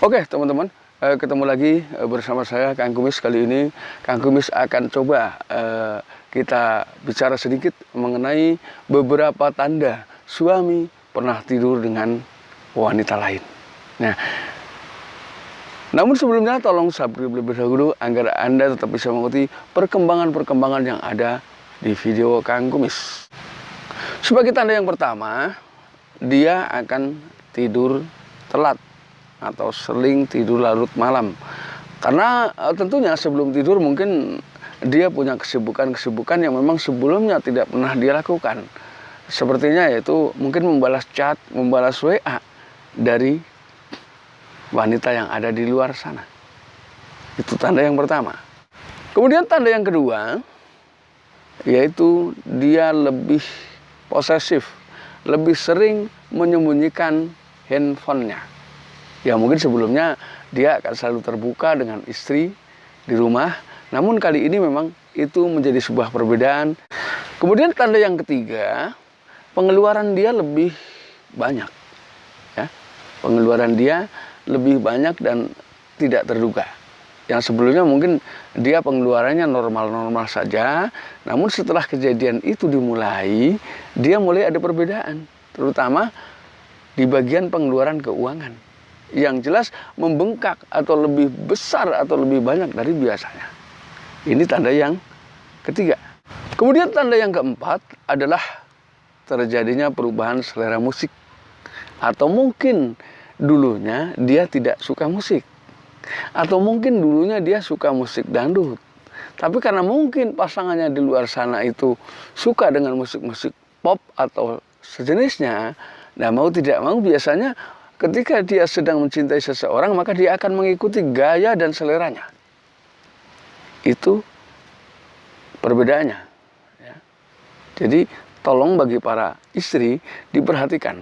Oke teman-teman, ketemu lagi bersama saya Kang Kumis. Kali ini Kang Kumis akan coba kita bicara sedikit mengenai beberapa tanda suami pernah tidur dengan wanita lain. Nah, namun sebelumnya tolong subscribe terlebih dahulu agar Anda tetap bisa mengikuti perkembangan-perkembangan yang ada di video Kang Kumis. Sebagai tanda yang pertama, dia akan tidur telat atau sering tidur larut malam. Karena tentunya sebelum tidur mungkin dia punya kesibukan-kesibukan yang memang sebelumnya tidak pernah dia lakukan. Sepertinya yaitu mungkin membalas chat, membalas WA dari wanita yang ada di luar sana. Itu tanda yang pertama. Kemudian tanda yang kedua, yaitu dia lebih posesif, lebih sering menyembunyikan handphonenya. Ya mungkin sebelumnya dia akan selalu terbuka dengan istri di rumah, namun kali ini memang itu menjadi sebuah perbedaan. Kemudian tanda yang ketiga, pengeluaran dia lebih banyak. Ya, pengeluaran dia lebih banyak dan tidak terduga. Yang sebelumnya mungkin dia pengeluarannya normal-normal saja, namun setelah kejadian itu dimulai, dia mulai ada perbedaan, terutama di bagian pengeluaran keuangan. Yang jelas membengkak atau lebih besar atau lebih banyak dari biasanya. Ini tanda yang ketiga. Kemudian tanda yang keempat adalah terjadinya perubahan selera musik. Atau mungkin dulunya dia tidak suka musik. Atau mungkin dulunya dia suka musik dangdut. Tapi karena mungkin pasangannya di luar sana itu suka dengan musik-musik pop atau sejenisnya, nah mau tidak mau biasanya ketika dia sedang mencintai seseorang, maka dia akan mengikuti gaya dan seleranya. Itu perbedaannya. Ya. Jadi tolong bagi para istri diperhatikan.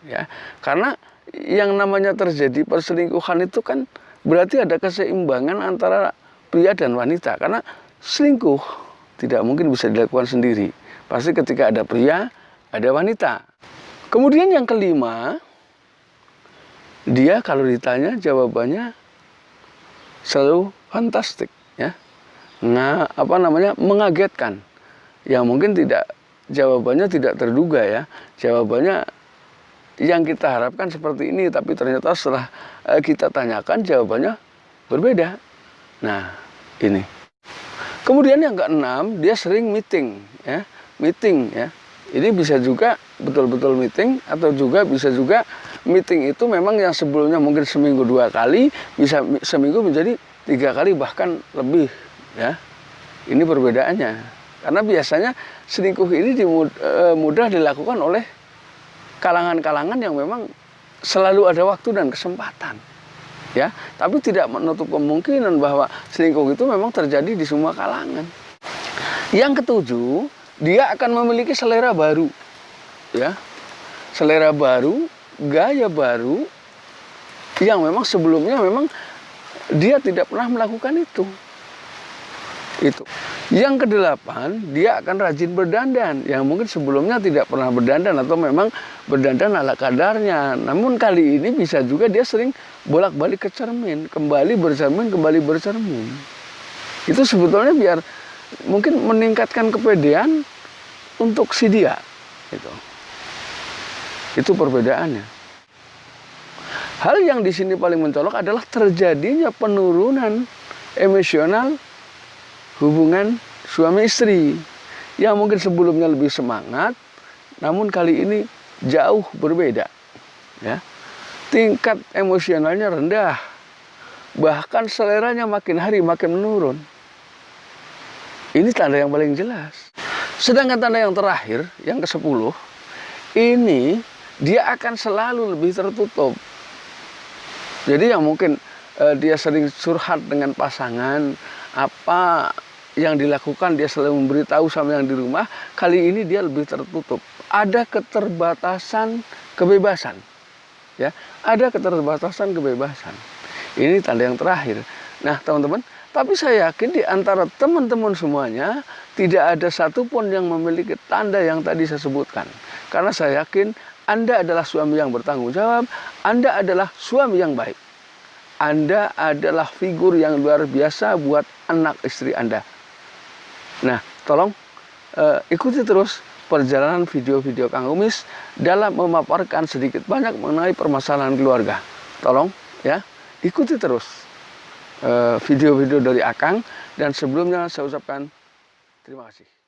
Ya. Karena yang namanya terjadi perselingkuhan itu kan berarti ada keseimbangan antara pria dan wanita. Karena selingkuh tidak mungkin bisa dilakukan sendiri. Pasti ketika ada pria, ada wanita. Kemudian yang kelima, dia kalau ditanya jawabannya selalu fantastik, ya. Nah, mengagetkan. Yang mungkin jawabannya tidak terduga, ya. Jawabannya yang kita harapkan seperti ini, tapi ternyata setelah kita tanyakan jawabannya berbeda. Nah, ini. Kemudian yang keenam, dia sering meeting, ya. Meeting, ya. Ini bisa juga betul-betul meeting atau juga bisa juga meeting itu memang yang sebelumnya mungkin seminggu 2 kali bisa seminggu menjadi 3 kali bahkan lebih, ya. Ini perbedaannya. Karena biasanya selingkuh ini mudah dilakukan oleh kalangan-kalangan yang memang selalu ada waktu dan kesempatan, ya. Tapi tidak menutup kemungkinan bahwa selingkuh itu memang terjadi di semua kalangan. Yang ketujuh, dia akan memiliki selera baru, ya. Selera baru, gaya baru yang memang sebelumnya memang dia tidak pernah melakukan itu. Yang kedelapan, dia akan rajin berdandan yang mungkin sebelumnya tidak pernah berdandan atau memang berdandan ala kadarnya. Namun kali ini bisa juga dia sering bolak-balik ke cermin, kembali bercermin. Itu sebetulnya biar mungkin meningkatkan kepedean untuk si dia. Itu perbedaannya. Hal yang di sini paling mencolok adalah terjadinya penurunan emosional hubungan suami istri. Yang mungkin sebelumnya lebih semangat, namun kali ini jauh berbeda. Ya. Tingkat emosionalnya rendah. Bahkan seleranya makin hari makin menurun. Ini tanda yang paling jelas. Sedangkan tanda yang terakhir, yang ke-10, ini dia akan selalu lebih tertutup. Jadi yang mungkin dia sering curhat dengan pasangan, apa yang dilakukan dia selalu memberitahu sama yang di rumah, kali ini dia lebih tertutup. Ada keterbatasan kebebasan. Ya, ada keterbatasan kebebasan. Ini tanda yang terakhir. Nah, teman-teman, tapi saya yakin di antara teman-teman semuanya tidak ada satupun yang memiliki tanda yang tadi saya sebutkan. Karena saya yakin Anda adalah suami yang bertanggung jawab, Anda adalah suami yang baik. Anda adalah figur yang luar biasa buat anak istri Anda. Nah, tolong ikuti terus perjalanan video-video Kang Kumis dalam memaparkan sedikit banyak mengenai permasalahan keluarga. Tolong ya, ikuti terus video-video dari Akang, dan sebelumnya saya ucapkan terima kasih.